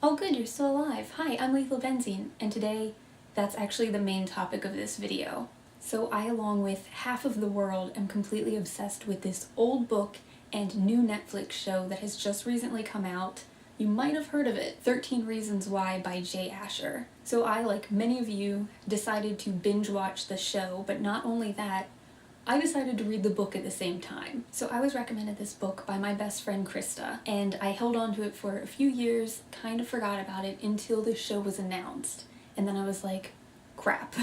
Oh good, you're still alive. Hi, I'm LethalBenzine, and today that's actually the main topic of this video. So I, along with half of the world, am completely obsessed with this old book and new Netflix show that has just recently come out. You might have heard of it, 13 Reasons Why by Jay Asher. So I, like many of you, decided to binge watch the show, but not only that, I decided to read the book at the same time. So I was recommended this book by my best friend Krista, and I held on to it for a few years, kind of forgot about it until the show was announced. And then I was like, crap.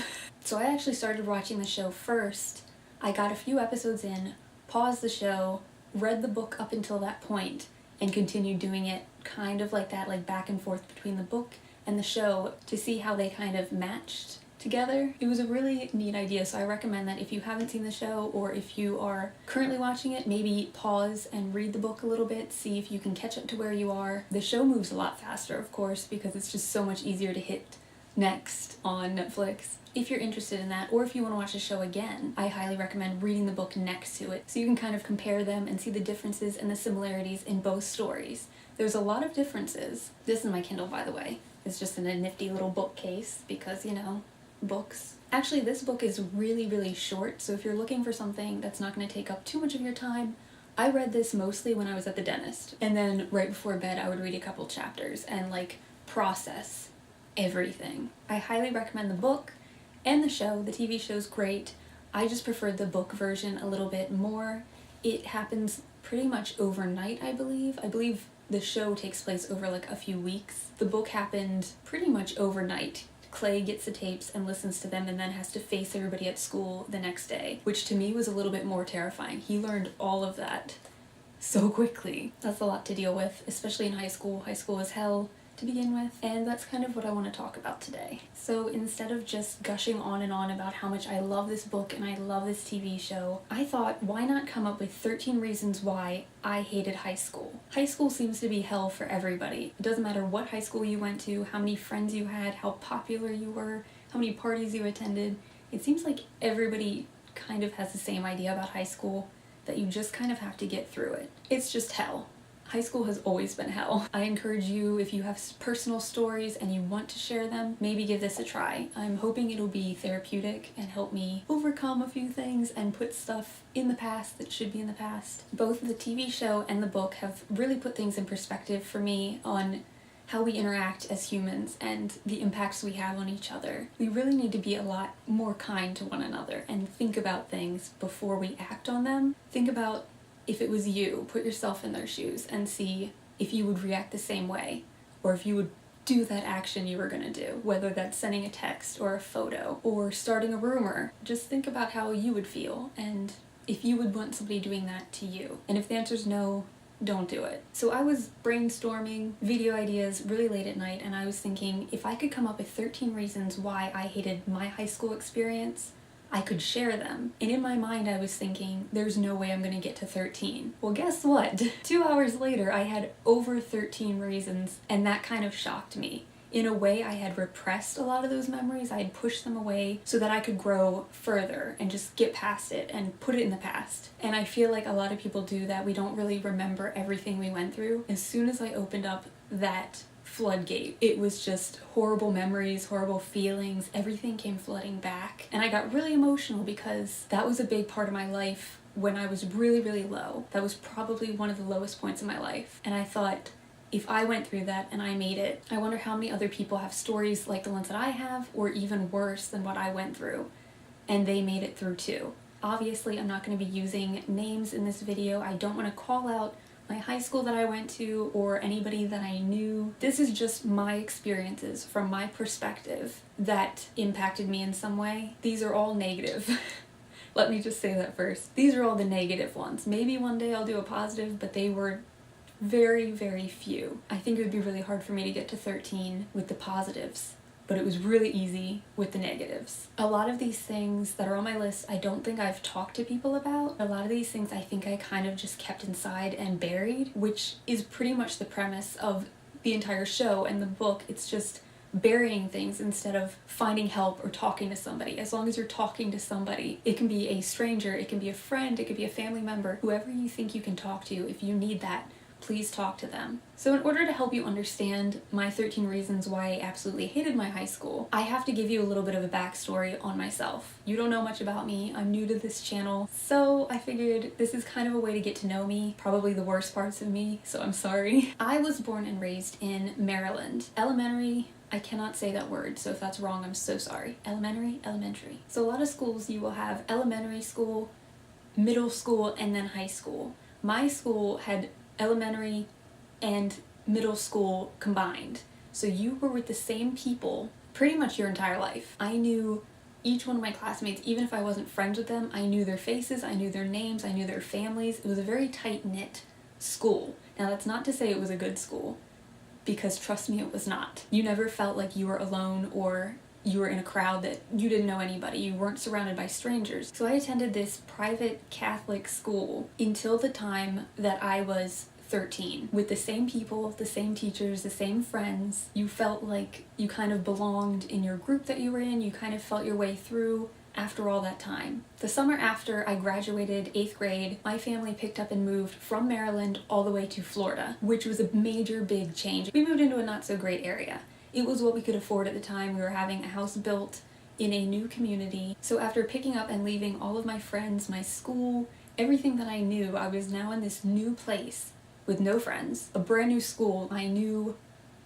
So I actually started watching the show first. I got a few episodes in, paused the show, read the book up until that point, and continued doing it kind of like that, like back and forth between the book and the show to see how they kind of matched together. It was a really neat idea, so I recommend that if you haven't seen the show or if you are currently watching it, maybe pause and read the book a little bit, see if you can catch up to where you are. The show moves a lot faster, of course, because it's just so much easier to hit next on Netflix. If you're interested in that, or if you want to watch the show again, I highly recommend reading the book next to it so you can kind of compare them and see the differences and the similarities in both stories. There's a lot of differences. This is my Kindle, by the way. It's just in a nifty little bookcase because, you know, books. Actually, this book is really short, so if you're looking for something that's not going to take up too much of your time, I read this mostly when I was at the dentist, and then right before bed I would read a couple chapters and like process everything. I highly recommend the book and the show. The TV show's great. I just preferred the book version a little bit more. It happens pretty much overnight, I believe. I believe the show takes place over like a few weeks. The book happened pretty much overnight. Clay gets the tapes and listens to them and then has to face everybody at school the next day, which to me was a little bit more terrifying. He learned all of that so quickly. That's a lot to deal with, especially in high school. High school is hell to begin with, and that's kind of what I want to talk about today. So instead of just gushing on and on about how much I love this book and I love this TV show, I thought, why not come up with 13 reasons why I hated high school? High school seems to be hell for everybody. It doesn't matter what high school you went to, how many friends you had, how popular you were, how many parties you attended. It seems like everybody kind of has the same idea about high school, that you just kind of have to get through it. It's just hell. High school has always been hell. I encourage you, if you have personal stories and you want to share them, maybe give this a try. I'm hoping it'll be therapeutic and help me overcome a few things and put stuff in the past that should be in the past. Both the TV show and the book have really put things in perspective for me on how we interact as humans and the impacts we have on each other. We really need to be a lot more kind to one another and think about things before we act on them. Think about if it was you, put yourself in their shoes and see if you would react the same way, or if you would do that action you were gonna do, whether that's sending a text or a photo or starting a rumor. Just think about how you would feel and if you would want somebody doing that to you. And if the answer is no, don't do it. So I was brainstorming video ideas really late at night, and I was thinking if I could come up with 13 reasons why I hated my high school experience, I could share them. And in my mind I was thinking, there's no way I'm gonna get to 13. Well, guess what? 2 hours later I had over 13 reasons, and that kind of shocked me. In a way, I had repressed a lot of those memories. I had pushed them away so that I could grow further and just get past it and put it in the past. And I feel like a lot of people do that. We don't really remember everything we went through. As soon as I opened up that floodgate, it was just horrible memories, horrible feelings, everything came flooding back. And I got really emotional because that was a big part of my life when I was really low. That was probably one of the lowest points in my life. And I thought, if I went through that and I made it, I wonder how many other people have stories like the ones that I have, or even worse than what I went through, and they made it through too. Obviously, I'm not going to be using names in this video. I don't want to call out my high school that I went to or anybody that I knew. This is just my experiences from my perspective that impacted me in some way. These are all negative. Let me just say that first. These are all the negative ones. Maybe one day I'll do a positive, but they were very few. I think it would be really hard for me to get to 13 with the positives, but it was really easy with the negatives. A lot of these things that are on my list I don't think I've talked to people about. A lot of these things I think I kind of just kept inside and buried, which is pretty much the premise of the entire show and the book. It's just burying things instead of finding help or talking to somebody. As long as you're talking to somebody, it can be a stranger, it can be a friend, it could be a family member, whoever you think you can talk to if you need that please talk to them. So in order to help you understand my 13 reasons why I absolutely hated my high school, I have to give you a little bit of a backstory on myself. You don't know much about me, I'm new to this channel, so I figured this is kind of a way to get to know me, probably the worst parts of me, so I'm sorry. I was born and raised in Maryland. Elementary, I cannot say that word, so if that's wrong, I'm so sorry. Elementary. So a lot of schools you will have elementary school, middle school, and then high school. My school had elementary and middle school combined. So you were with the same people pretty much your entire life. I knew each one of my classmates, even if I wasn't friends with them, I knew their faces, I knew their names, I knew their families. It was a very tight-knit school. Now that's not to say it was a good school, because trust me, it was not. You never felt like you were alone or you were in a crowd that you didn't know anybody. You weren't surrounded by strangers. So I attended this private Catholic school until the time that I was 13, with the same people, the same teachers, the same friends. You felt like you kind of belonged in your group that you were in. You kind of felt your way through after all that time. The summer after I graduated 8th grade, my family picked up and moved from Maryland all the way to Florida, which was a major big change. We moved into a not so great area. It was what we could afford at the time. We were having a house built in a new community. So after picking up and leaving all of my friends, my school, everything that I knew, I was now in this new place with no friends, a brand new school. I knew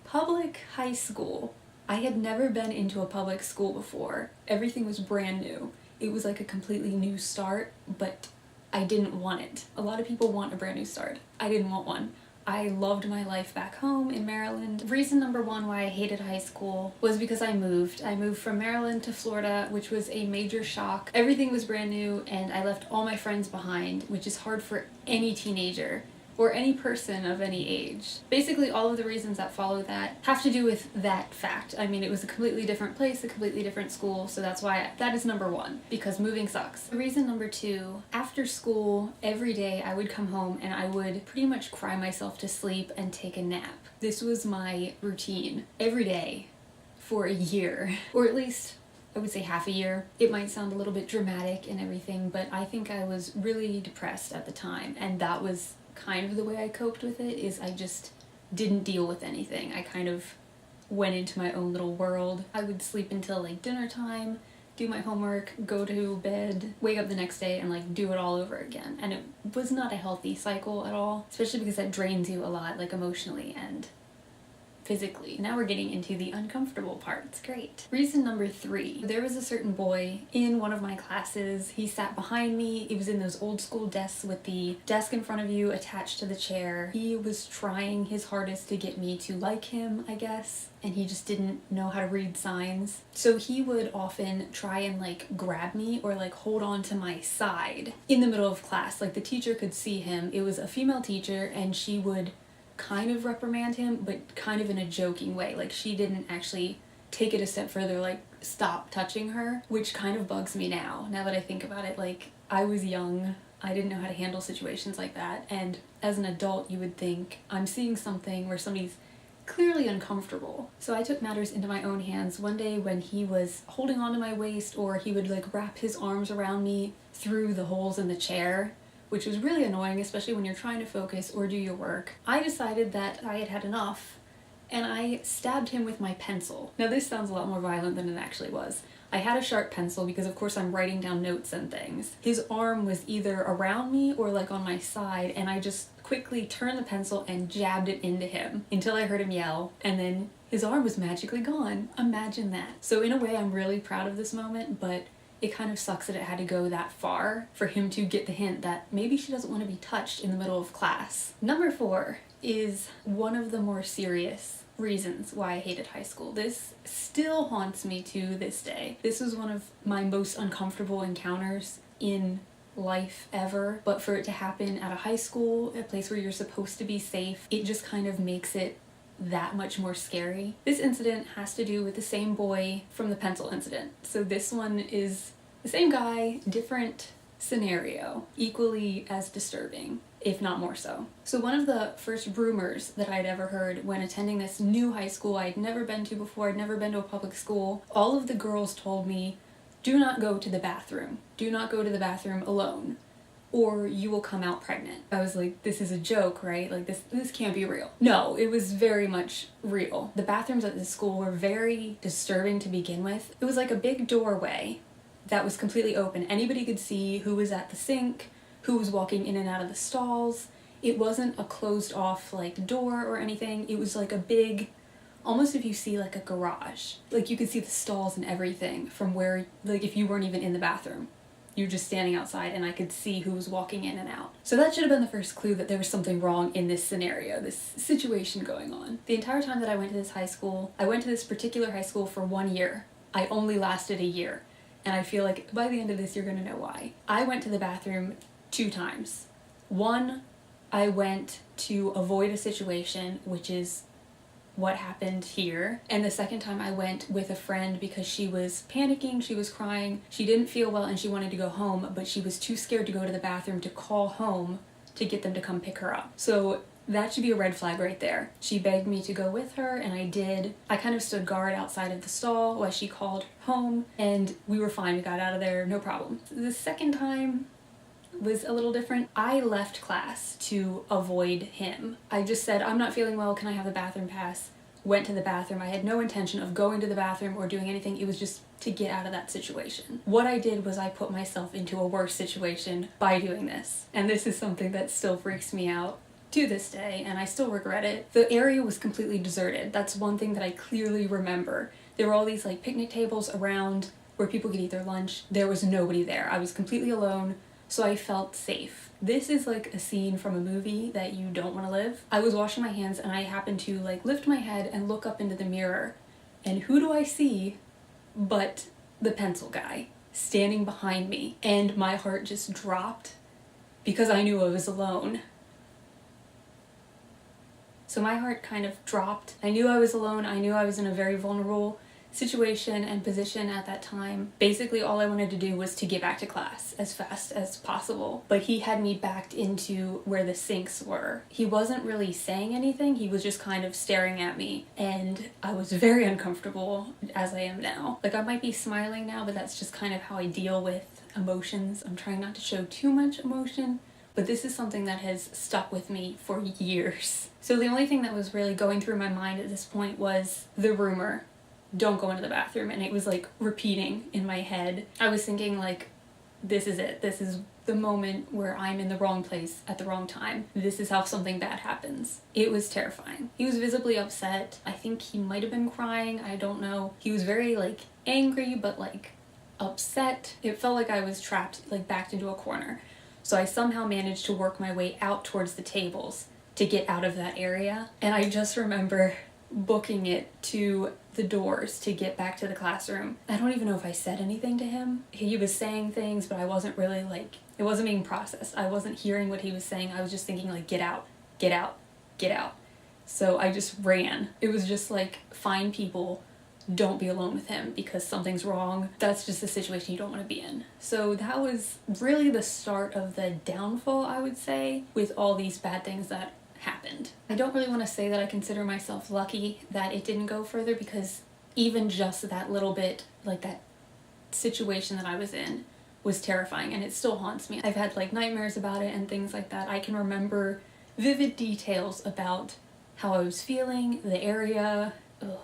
public high school. I had never been into a public school before. Everything was brand new. It was like a completely new start, but I didn't want it. A lot of people want a brand new start. I didn't want one. I loved my life back home in Maryland. Reason number one why I hated high school was because I moved. I moved from Maryland to Florida, which was a major shock. Everything was brand new and I left all my friends behind, which is hard for any teenager or any person of any age. Basically, all of the reasons that follow that have to do with that fact. I mean, it was a completely different place, a completely different school, so that's why that is number one, because moving sucks. Reason number two, after school, every day I would come home and I would pretty much cry myself to sleep and take a nap. This was my routine every day for a year, or at least I would say half a year. It might sound a little bit dramatic and everything, but I think I was really depressed at the time, and that was kind of the way I coped with it, is I just didn't deal with anything. I kind of went into my own little world. I would sleep until like dinner time, do my homework, go to bed, wake up the next day and like do it all over again. And it was not a healthy cycle at all, especially because that drains you a lot, like emotionally and physically. Now we're getting into the uncomfortable parts. Great. Reason number three. There was a certain boy in one of my classes. He sat behind me. It was in those old school desks with the desk in front of you attached to the chair. He was trying his hardest to get me to like him, I guess, and he just didn't know how to read signs. So he would often try and like grab me or like hold on to my side in the middle of class. Like the teacher could see him. It was a female teacher and she would kind of reprimand him, but kind of in a joking way. Like she didn't actually take it a step further, like stop touching her, which kind of bugs me now that I think about it. Like I was young, I didn't know how to handle situations like that, and as an adult you would think I'm seeing something where somebody's clearly uncomfortable. So I took matters into my own hands one day when he was holding onto my waist, or he would like wrap his arms around me through the holes in the chair, which was really annoying, especially when you're trying to focus or do your work. I decided that I had had enough, and I stabbed him with my pencil. Now this sounds a lot more violent than it actually was. I had a sharp pencil because of course I'm writing down notes and things. His arm was either around me or like on my side, and I just quickly turned the pencil and jabbed it into him until I heard him yell, and then his arm was magically gone. Imagine that. So in a way I'm really proud of this moment, but it kind of sucks that it had to go that far for him to get the hint that maybe she doesn't want to be touched in the middle of class. Number four is one of the more serious reasons why I hated high school. This still haunts me to this day. This was one of my most uncomfortable encounters in life ever, but for it to happen at a high school, a place where you're supposed to be safe, it just kind of makes it that much more scary. This incident has to do with the same boy from the pencil incident. So this one is the same guy, different scenario, equally as disturbing, if not more so. So one of the first rumors that I'd ever heard when attending this new high school I'd never been to before, I'd never been to a public school, all of the girls told me, do not go to the bathroom. Do not go to the bathroom alone. or you will come out pregnant. I was like, this is a joke, right? Like this can't be real. No, it was very much real. The bathrooms at this school were very disturbing to begin with. It was like a big doorway that was completely open. Anybody could see who was at the sink, who was walking in and out of the stalls. It wasn't a closed off like door or anything. It was like a big, almost if you see like a garage. Like you could see the stalls and everything from where, like if you weren't even in the bathroom. You're just standing outside and I could see who was walking in and out. So that should have been the first clue that there was something wrong in this scenario, this situation going on. The entire time that I went to this high school, I went to this particular high school for 1 year. I only lasted a year. And I feel like by the end of this, you're gonna know why. I went to the bathroom 2 times. One, I went to avoid a situation, which is what happened here. And the second time I went with a friend because she was panicking, she was crying, she didn't feel well and she wanted to go home, but she was too scared to go to the bathroom to call home to get them to come pick her up. So that should be a red flag right there. She begged me to go with her and I did. I kind of stood guard outside of the stall while she called home and we were fine. We got out of there, no problem. The second time was a little different. I left class to avoid him. I just said, I'm not feeling well, can I have the bathroom pass? Went to the bathroom. I had no intention of going to the bathroom or doing anything. It was just to get out of that situation. What I did was I put myself into a worse situation by doing this. And this is something that still freaks me out to this day, and I still regret it. The area was completely deserted. That's one thing that I clearly remember. There were all these like picnic tables around where people could eat their lunch. There was nobody there. I was completely alone. So I felt safe. This is like a scene from a movie that you don't want to live. I was washing my hands and I happened to like lift my head and look up into the mirror. And who do I see but the pencil guy standing behind me? And my heart just dropped because I knew I was alone. So my heart kind of dropped. I knew I was alone. I knew I was in a very vulnerable situation and position at that time. Basically all I wanted to do was to get back to class as fast as possible, but he had me backed into where the sinks were. He wasn't really saying anything, he was just kind of staring at me and I was very uncomfortable, as I am now. Like I might be smiling now, but that's just kind of how I deal with emotions. I'm trying not to show too much emotion, but this is something that has stuck with me for years. So the only thing that was really going through my mind at this point was the rumor, don't go into the bathroom, and it was like repeating in my head. I was thinking like, this is it. This is the moment where I'm in the wrong place at the wrong time. This is how something bad happens. It was terrifying. He was visibly upset. I think he might have been crying. I don't know. He was very like angry, but like upset. It felt like I was trapped, like backed into a corner. So I somehow managed to work my way out towards the tables to get out of that area. And I just remember booking it to the doors to get back to the classroom. I don't even know if I said anything to him. He was saying things, but I wasn't really like, it wasn't being processed. I wasn't hearing what he was saying. I was just thinking like, get out, get out, get out. So I just ran. It was just like, find people, don't be alone with him because something's wrong. That's just a situation you don't want to be in. So that was really the start of the downfall, I would say, with all these bad things that happened. I don't really want to say that I consider myself lucky that it didn't go further, because even just that little bit, like that situation that I was in was terrifying and it still haunts me. I've had like nightmares about it and things like that. I can remember vivid details about how I was feeling, the area. Ugh.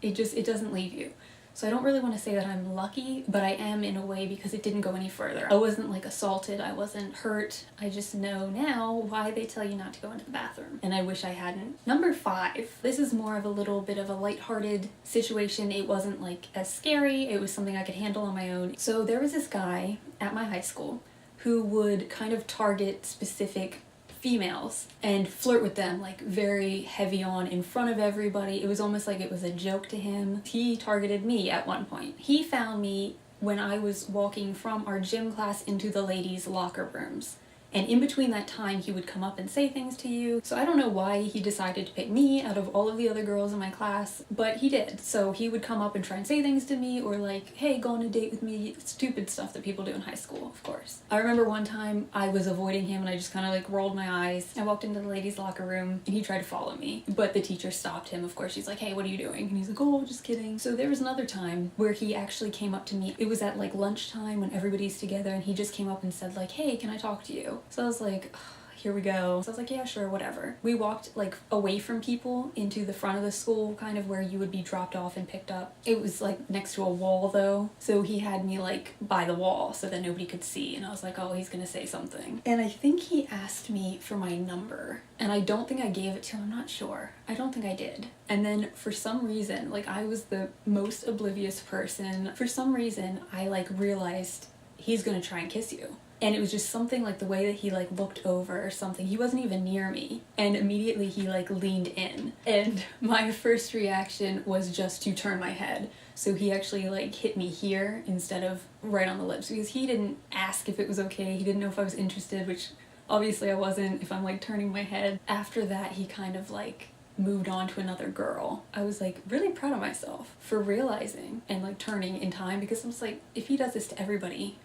It doesn't leave you. So I don't really want to say that I'm lucky, but I am in a way because it didn't go any further. I wasn't like assaulted, I wasn't hurt. I just know now why they tell you not to go into the bathroom. And I wish I hadn't. Number 5. This is more of a little bit of a lighthearted situation. It wasn't like as scary. It was something I could handle on my own. So there was this guy at my high school who would kind of target specific females and flirt with them like very heavy on in front of everybody. It was almost like it was a joke to him. He targeted me at one point. He found me when I was walking from our gym class into the ladies' locker rooms And in between that time, he would come up and say things to you. So I don't know why he decided to pick me out of all of the other girls in my class, but he did. So he would come up and try and say things to me, or like, hey, go on a date with me, stupid stuff that people do in high school, of course. I remember one time I was avoiding him and I just kind of like rolled my eyes. I walked into the ladies' locker room and he tried to follow me, but the teacher stopped him. Of course, she's like, hey, what are you doing? And he's like, oh, just kidding. So there was another time where he actually came up to me. It was at like lunchtime when everybody's together, and he just came up and said like, hey, can I talk to you? So I was like, here we go. So I was like, yeah, sure, whatever. We walked like away from people into the front of the school, kind of where you would be dropped off and picked up. It was like next to a wall though, so he had me like by the wall so that nobody could see, and I was like, oh, he's gonna say something. And I think he asked me for my number, and I don't think I gave it to him. I'm not sure. I don't think I did. And then for some reason, like, I was the most oblivious person. For some reason, I like realized he's gonna try and kiss you. And it was just something like the way that he like looked over or something. He wasn't even near me. And immediately he like leaned in. And my first reaction was just to turn my head. So he actually like hit me here instead of right on the lips, because he didn't ask if it was okay. He didn't know if I was interested, which obviously I wasn't if I'm like turning my head. After that, he kind of like moved on to another girl. I was like really proud of myself for realizing and like turning in time, because I was like, if he does this to everybody,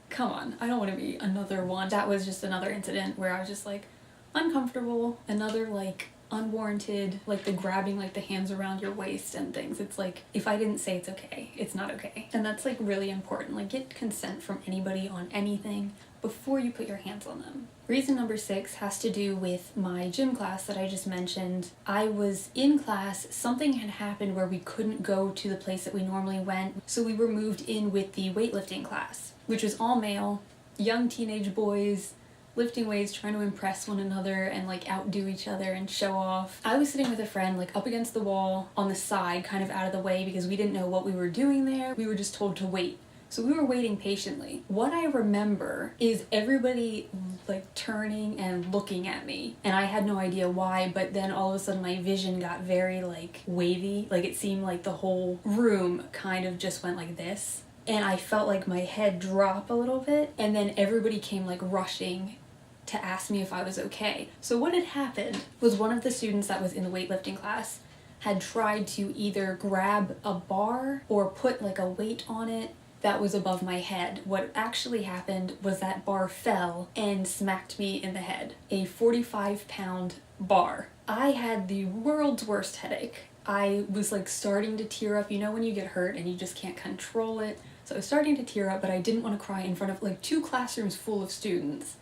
come on, I don't want to be another one. That was just another incident where I was just like uncomfortable, another like unwarranted, like the grabbing like the hands around your waist and things. It's like, if I didn't say it's okay, it's not okay. And that's like really important. Like, get consent from anybody on anything before you put your hands on them. Reason number 6 has to do with my gym class that I just mentioned. I was in class, something had happened where we couldn't go to the place that we normally went, so we were moved in with the weightlifting class, which was all male, young teenage boys, lifting weights, trying to impress one another and like outdo each other and show off. I was sitting with a friend like up against the wall on the side, kind of out of the way, because we didn't know what we were doing there. We were just told to wait. So we were waiting patiently. What I remember is everybody like turning and looking at me, and I had no idea why, but then all of a sudden my vision got very like wavy. Like, it seemed like the whole room kind of just went like this, and I felt like my head drop a little bit, and then everybody came like rushing to ask me if I was okay. So what had happened was one of the students that was in the weightlifting class had tried to either grab a bar or put like a weight on it that was above my head. What actually happened was that bar fell and smacked me in the head. A 45-pound bar. I had the world's worst headache. I was like starting to tear up. You know when you get hurt and you just can't control it? So I was starting to tear up, but I didn't want to cry in front of like 2 classrooms full of students.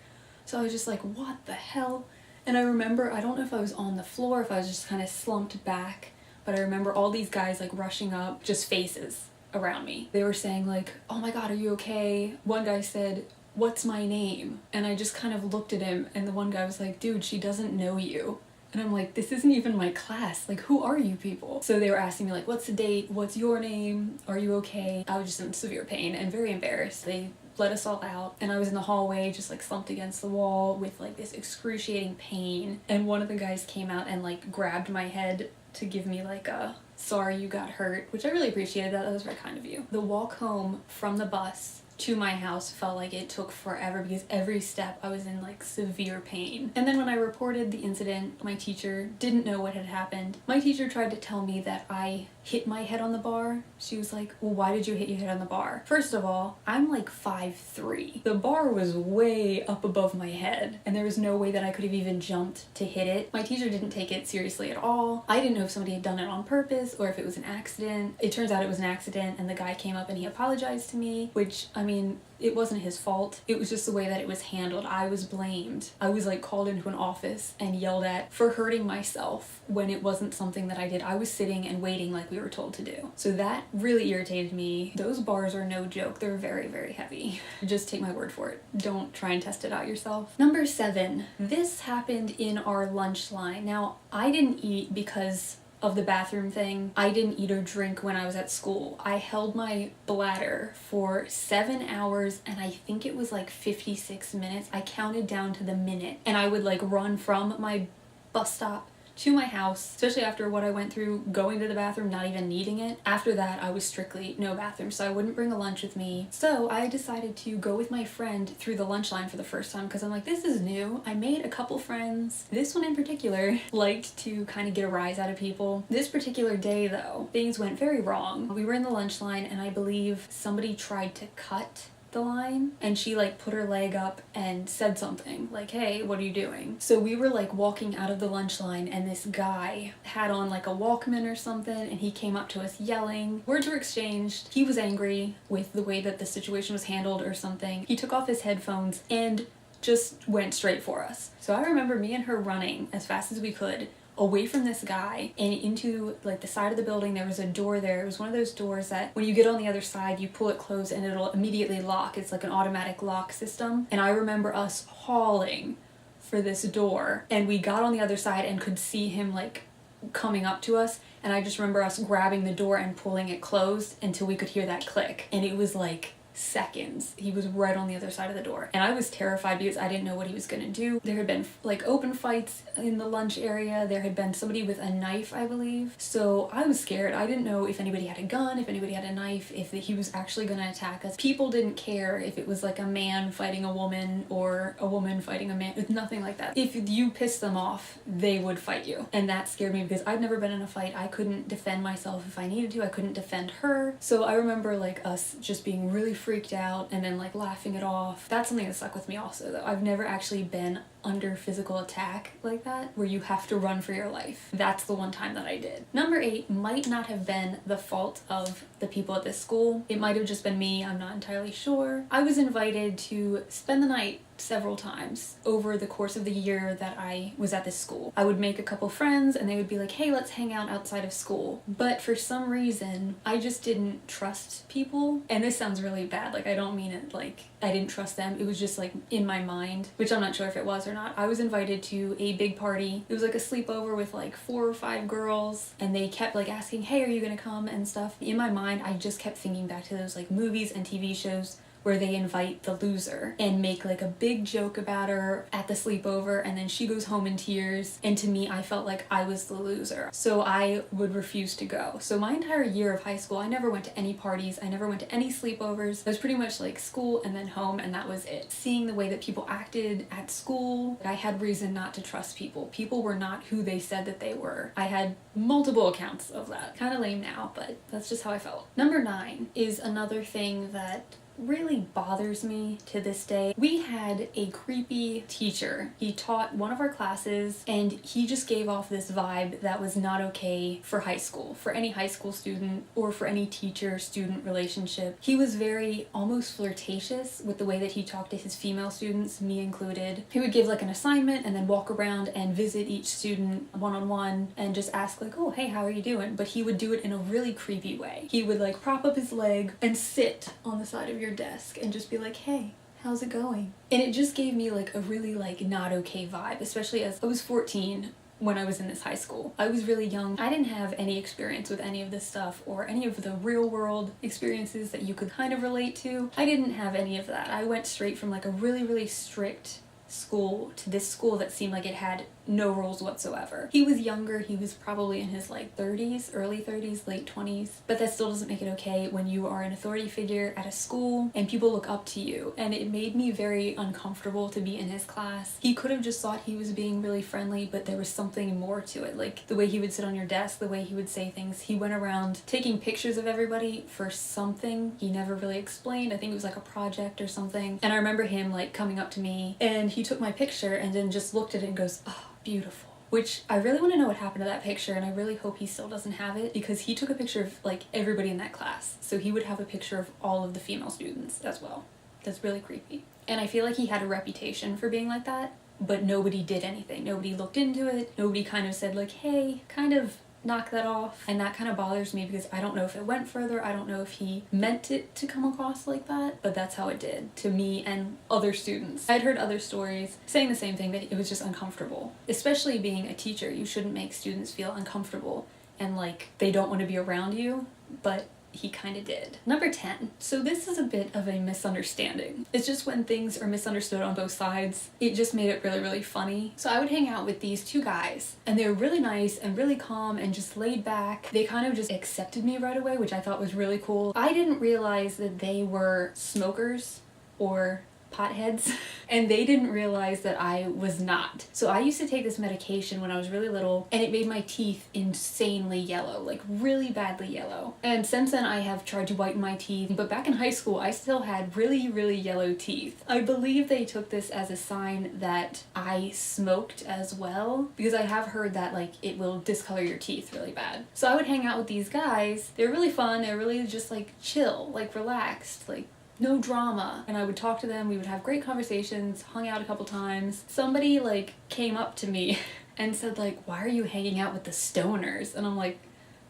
So I was just like, what the hell? And I remember, I don't know if I was on the floor, if I was just kind of slumped back, but I remember all these guys like rushing up, just faces around me. They were saying like, oh my god, are you okay? One guy said, what's my name? And I just kind of looked at him, and the one guy was like, dude, she doesn't know you. And I'm like, this isn't even my class. Like, who are you people? So they were asking me like, what's the date? What's your name? Are you okay? I was just in severe pain and very embarrassed. They let us all out, and I was in the hallway just like slumped against the wall with like this excruciating pain, and one of the guys came out and like grabbed my head to give me like a sorry you got hurt, which I really appreciated. That was very kind of you. The walk home from the bus to my house felt like it took forever, because every step I was in like severe pain. And then when I reported the incident, my teacher didn't know what had happened. My teacher tried to tell me that I hit my head on the bar. She was like, well, why did you hit your head on the bar? First of all, I'm like 5'3". The bar was way up above my head, and there was no way that I could have even jumped to hit it. My teacher didn't take it seriously at all. I didn't know if somebody had done it on purpose or if it was an accident. It turns out it was an accident, and the guy came up and he apologized to me, which, I mean, it wasn't his fault. It was just the way that it was handled. I was blamed. I was like called into an office and yelled at for hurting myself when it wasn't something that I did. I was sitting and waiting like we were told to do. So that really irritated me. Those bars are no joke. They're very, very heavy. Just take my word for it. Don't try and test it out yourself. Number 7. This happened in our lunch line. Now, I didn't eat because of the bathroom thing. I didn't eat or drink when I was at school. I held my bladder for 7 hours, and I think it was like 56 minutes. I counted down to the minute, and I would like run from my bus stop to my house, especially after what I went through going to the bathroom, not even needing it. After that, I was strictly no bathroom, so I wouldn't bring a lunch with me. So I decided to go with my friend through the lunch line for the first time because I'm like, this is new. I made a couple friends. This one in particular liked to kind of get a rise out of people. This particular day though, things went very wrong. We were in the lunch line and I believe somebody tried to cut the line and she like put her leg up and said something like, hey, what are you doing? So we were like walking out of the lunch line and this guy had on like a Walkman or something and he came up to us yelling. Words were exchanged. He was angry with the way that the situation was handled or something. He took off his headphones and just went straight for us. So I remember me and her running as fast as we could away from this guy and into like the side of the building. There was a door there. It was one of those doors that when you get on the other side you pull it closed and it'll immediately lock. It's like an automatic lock system. And I remember us hauling for this door and we got on the other side and could see him like coming up to us, and I just remember us grabbing the door and pulling it closed until we could hear that click, and it was like seconds. He was right on the other side of the door and I was terrified because I didn't know what he was gonna do. There had been like open fights in the lunch area. There had been somebody with a knife, I believe. So I was scared. I didn't know if anybody had a gun, if anybody had a knife, if he was actually gonna attack us. People didn't care if it was like a man fighting a woman or a woman fighting a man. It's nothing like that. If you pissed them off, they would fight you. And that scared me because I'd never been in a fight. I couldn't defend myself if I needed to. I couldn't defend her. So I remember like us just being really freaked out and then like laughing it off. That's something that stuck with me also though. I've never actually been under physical attack like that where you have to run for your life. That's the one time that I did. Number 8 might not have been the fault of the people at this school. It might have just been me. I'm not entirely sure. I was invited to spend the night several times over the course of the year that I was at this school. I would make a couple friends and they would be like, hey, let's hang out outside of school. But for some reason, I just didn't trust people. And this sounds really bad. Like, I don't mean it like I didn't trust them. It was just like in my mind, which I'm not sure if it was or not. I was invited to a big party. It was like a sleepover with like 4 or 5 girls and they kept like asking, hey, are you gonna come and stuff. In my mind, I just kept thinking back to those like movies and TV shows where they invite the loser and make like a big joke about her at the sleepover and then she goes home in tears, and to me I felt like I was the loser. So I would refuse to go. So my entire year of high school I never went to any parties, I never went to any sleepovers. It was pretty much like school and then home, and that was it. Seeing the way that people acted at school, I had reason not to trust people. People were not who they said that they were. I had multiple accounts of that. Kind of lame now, but that's just how I felt. Number 9 is another thing that really bothers me to this day. We had a creepy teacher. He taught one of our classes and he just gave off this vibe that was not okay for high school, for any high school student or for any teacher-student relationship. He was very almost flirtatious with the way that he talked to his female students, me included. He would give like an assignment and then walk around and visit each student one-on-one and just ask like, oh, hey, how are you doing? But he would do it in a really creepy way. He would like prop up his leg and sit on the side of your desk and just be like, hey, how's it going? And it just gave me like a really like not okay vibe, especially as I was 14 when I was in this high school. I was really young. I didn't have any experience with any of this stuff or any of the real world experiences that you could kind of relate to. I didn't have any of that. I went straight from like a really, really strict school to this school that seemed like it had no rules whatsoever. He was younger. He was probably in his like 30s, early 30s, late 20s, but that still doesn't make it okay when you are an authority figure at a school and people look up to you. And it made me very uncomfortable to be in his class. He could have just thought he was being really friendly, but there was something more to it. Like the way he would sit on your desk, the way he would say things. He went around taking pictures of everybody for something he never really explained. I think it was like a project or something. And I remember him like coming up to me and he took my picture and then just looked at it and goes, oh, beautiful. Which I really want to know what happened to that picture, and I really hope he still doesn't have it, because he took a picture of like everybody in that class. So he would have a picture of all of the female students as well. That's really creepy. And I feel like he had a reputation for being like that, but nobody did anything. Nobody looked into it. Nobody kind of said like, hey, kind of knock that off. And that kind of bothers me because I don't know if it went further. I don't know if he meant it to come across like that, but that's how it did to me and other students. I'd heard other stories saying the same thing, that it was just uncomfortable. Especially being a teacher, you shouldn't make students feel uncomfortable and like they don't want to be around you, but he kind of did. Number 10. So this is a bit of a misunderstanding. It's just when things are misunderstood on both sides, it just made it really, really funny. So I would hang out with these two guys, and they were really nice and really calm and just laid back. They kind of just accepted me right away, which I thought was really cool. I didn't realize that they were smokers or potheads, and they didn't realize that I was not. So I used to take this medication when I was really little, and it made my teeth insanely yellow, like really badly yellow. And since then I have tried to whiten my teeth, but back in high school I still had really, really yellow teeth. I believe they took this as a sign that I smoked as well, because I have heard that like it will discolor your teeth really bad. So I would hang out with these guys. They're really fun, they're really just like chill, like relaxed, like no drama. And I would talk to them, we would have great conversations, hung out a couple times. Somebody like came up to me and said like, why are you hanging out with the stoners? And I'm like,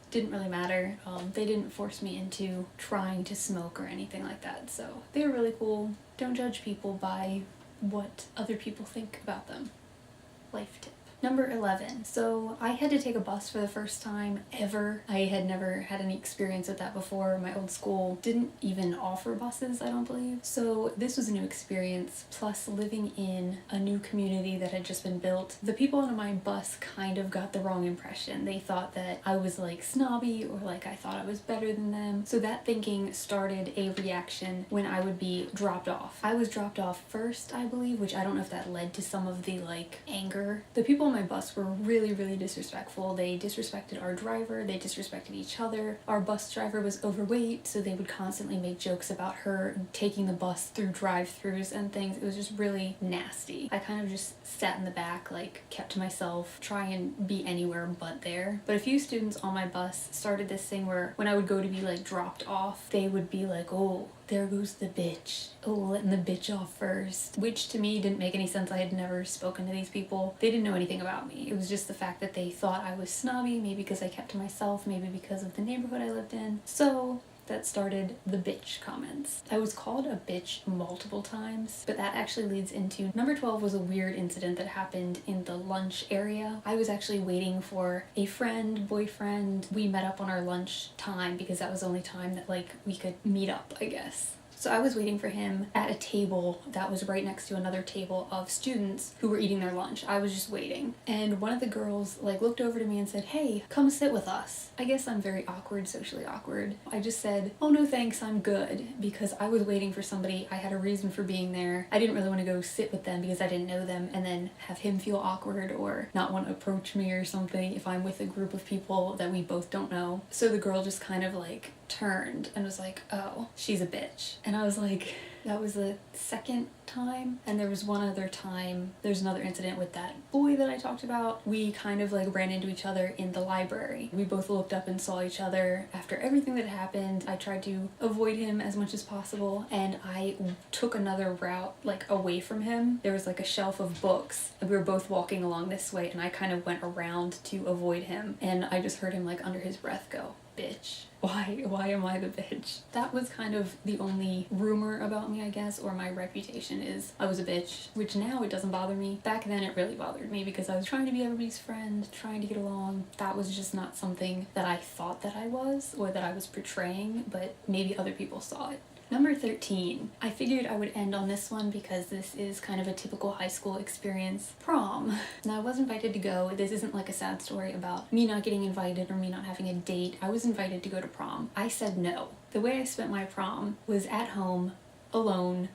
didn't really matter. They didn't force me into trying to smoke or anything like that. So they were really cool. Don't judge people by what other people think about them. Life tip. Number 11. So I had to take a bus for the first time ever. I had never had any experience with that before. My old school didn't even offer buses, I don't believe. So this was a new experience, plus living in a new community that had just been built. The people on my bus kind of got the wrong impression. They thought that I was like snobby, or like I thought I was better than them. So that thinking started a reaction when I would be dropped off. I was dropped off first, I believe, which I don't know if that led to some of the like anger. The people on my bus were really, really disrespectful. They disrespected our driver, they disrespected each other. Our bus driver was overweight, so they would constantly make jokes about her taking the bus through drive-thrus and things. It was just really nasty. I kind of just sat in the back, like kept to myself, try and be anywhere but there. But a few students on my bus started this thing where when I would go to be like dropped off, they would be like, oh, there goes the bitch. Oh, letting the bitch off first. Which to me didn't make any sense. I had never spoken to these people. They didn't know anything about me. It was just the fact that they thought I was snobby, maybe because I kept to myself, maybe because of the neighborhood I lived in. So that started the bitch comments. I was called a bitch multiple times, but that actually leads into number 12 was a weird incident that happened in the lunch area. I was actually waiting for a friend, boyfriend. We met up on our lunch time because that was the only time that like we could meet up, I guess. So I was waiting for him at a table that was right next to another table of students who were eating their lunch. I was just waiting. And one of the girls like looked over to me and said, hey, come sit with us. I guess I'm very awkward, socially awkward. I just said, oh no thanks, I'm good, because I was waiting for somebody. I had a reason for being there. I didn't really want to go sit with them because I didn't know them and then have him feel awkward or not want to approach me or something if I'm with a group of people that we both don't know. So the girl just kind of like turned and was like, oh, she's a bitch. And I was like, that was the second time. And there was one other time, there's another incident with that boy that I talked about. We kind of like ran into each other in the library. We both looked up and saw each other. After everything that happened, I tried to avoid him as much as possible, and I took another route like away from him. There was like a shelf of books, and we were both walking along this way, and I kind of went around to avoid him, and I just heard him like under his breath go, bitch. Why am I the bitch? That was kind of the only rumor about me, I guess, or my reputation is I was a bitch, which now it doesn't bother me. Back then it really bothered me because I was trying to be everybody's friend, trying to get along. That was just not something that I thought that I was or that I was portraying, but maybe other people saw it. Number 13. I figured I would end on this one because this is kind of a typical high school experience. Prom. Now I was invited to go. This isn't like a sad story about me not getting invited or me not having a date. I was invited to go to prom. I said no. The way I spent my prom was at home, alone,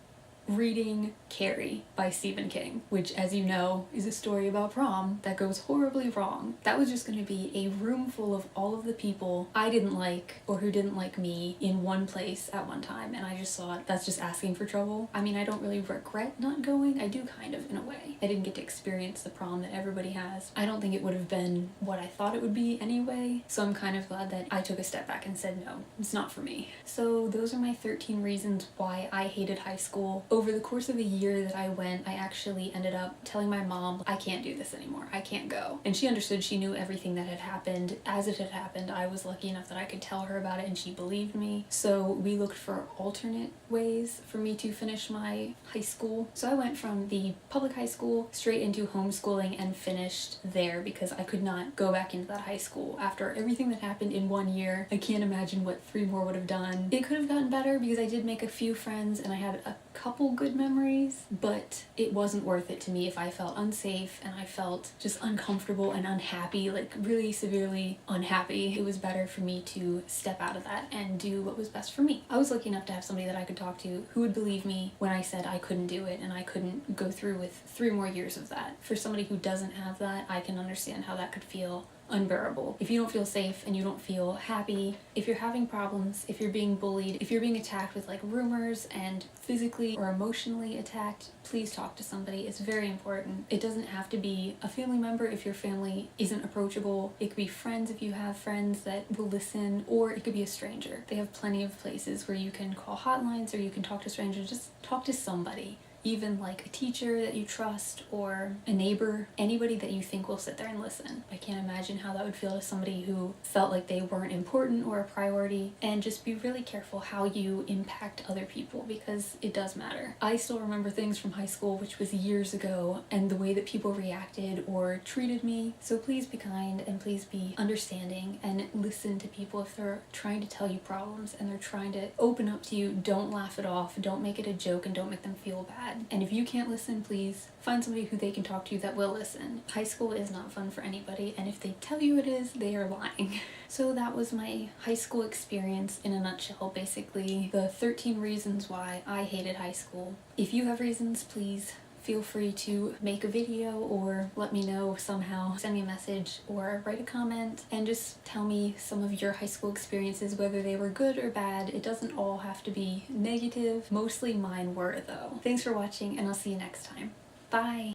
reading Carrie by Stephen King, which, as you know, is a story about prom that goes horribly wrong. That was just going to be a room full of all of the people I didn't like or who didn't like me in one place at one time, and I just thought that's just asking for trouble. I mean, I don't really regret not going. I do kind of, in a way. I didn't get to experience the prom that everybody has. I don't think it would have been what I thought it would be anyway, so I'm kind of glad that I took a step back and said no, it's not for me. So those are my 13 reasons why I hated high school. Over the course of a year that I went, I actually ended up telling my mom, I can't do this anymore, I can't go. And she understood, she knew everything that had happened. As it had happened, I was lucky enough that I could tell her about it and she believed me. So we looked for alternate ways for me to finish my high school. So I went from the public high school straight into homeschooling and finished there because I could not go back into that high school. After everything that happened in 1 year, I can't imagine what 3 more would have done. It could have gotten better because I did make a few friends and I had a couple good memories, but it wasn't worth it to me if I felt unsafe and I felt just uncomfortable and unhappy, like really severely unhappy. It was better for me to step out of that and do what was best for me. I was lucky enough to have somebody that I could talk to who would believe me when I said I couldn't do it and I couldn't go through with 3 more years of that. For somebody who doesn't have that, I can understand how that could feel unbearable. If you don't feel safe and you don't feel happy, if you're having problems, if you're being bullied, if you're being attacked with like rumors and physically or emotionally attacked, please talk to somebody. It's very important. It doesn't have to be a family member if your family isn't approachable. It could be friends if you have friends that will listen, or it could be a stranger. They have plenty of places where you can call hotlines or you can talk to strangers. Just talk to somebody. Even like a teacher that you trust or a neighbor, anybody that you think will sit there and listen. I can't imagine how that would feel to somebody who felt like they weren't important or a priority. And just be really careful how you impact other people because it does matter. I still remember things from high school, which was years ago, and the way that people reacted or treated me. So please be kind and please be understanding and listen to people if they're trying to tell you problems and they're trying to open up to you. Don't laugh it off, don't make it a joke, and don't make them feel bad. And if you can't listen, please find somebody who they can talk to that will listen. High school is not fun for anybody, and if they tell you it is, they are lying. So that was my high school experience in a nutshell, basically. The 13 reasons why I hated high school. If you have reasons, please feel free to make a video or let me know somehow. Send me a message or write a comment and just tell me some of your high school experiences, whether they were good or bad. It doesn't all have to be negative. Mostly mine were though. Thanks for watching and I'll see you next time. Bye!